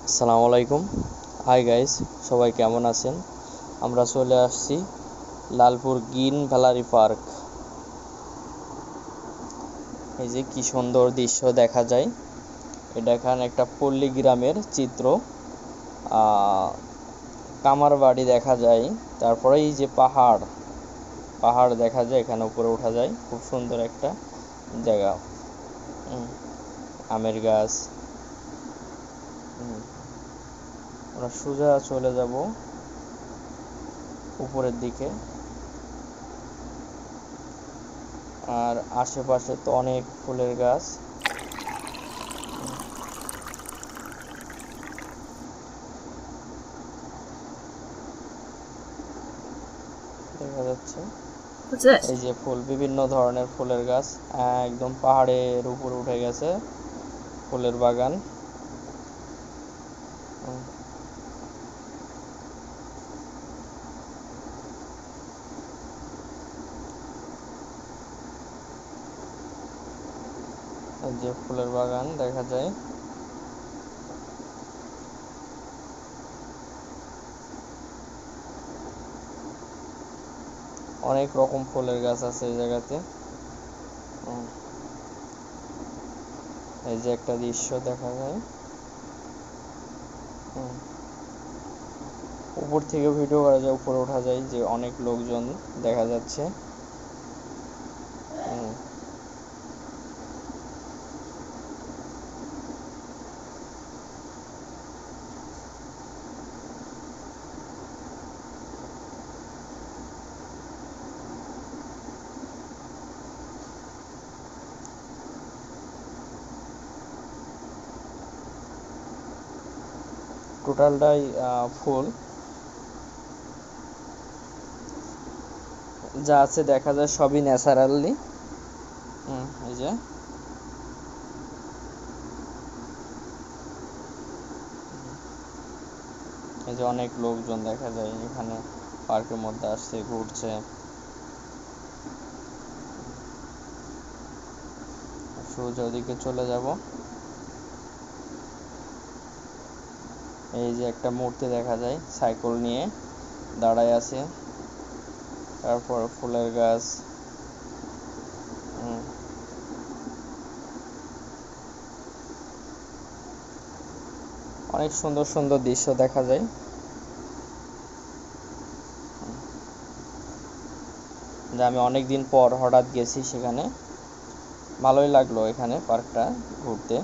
আসসালামু আলাইকুম। Hi guys, সবাই কেমন আছেন? আমরা চলে আসছি লালপুর গ্রিন ভ্যালি পার্ক। এই যে কি সুন্দর দৃশ্য দেখা যায়। এটা এখানে একটা পল্লী গ্রামের চিত্র। কামার বাড়ি দেখা যায়, তারপরে এই যে পাহাড় পাহাড় দেখা যায়, এখানে উপরে ওঠা যায়। খুব সুন্দর একটা জায়গা। আমের গাছ। আমরা সোজা চলে যাব উপরের দিকে। আর আশেপাশে তো অনেক ফুলের গাছ। দেখা যাচ্ছে এই যে ফুল, বিভিন্ন ধরনের ফুলের গাছ। একদম পাহাড়ের উপর উঠে গেছে ফুলের বাগান। এই যে ফুলের বাগান দেখা যায়। অনেক রকম ফুলের গাছ আছে এই জায়গাতে। এই যে একটা দৃশ্য দেখা যায়। উপর থেকে ভিডিও করা যায়, উপরে ওঠা যায়, যে অনেক লোকজন দেখা যাচ্ছে। টোটালটাই ফুল। যা আছে দেখা যায় সবই ন্যাচারালি। এই যে অনেক লোকজন দেখা যায় এখানে পার্কের মধ্যে আসছে, ঘুরছে। সোজা ওদিকে চলে যাব। এই যে একটা মূর্তি দেখা যায়, সাইকেল নিয়ে দাঁড়ায় আছে। তারপর ফুলের গাছ। অনেক সুন্দর সুন্দর দৃশ্য দেখা যায়। যে আমি অনেক দিন পর হঠাৎ গেছি সেখানে, ভালোই লাগলো এখানে পার্কটা ঘুরতে।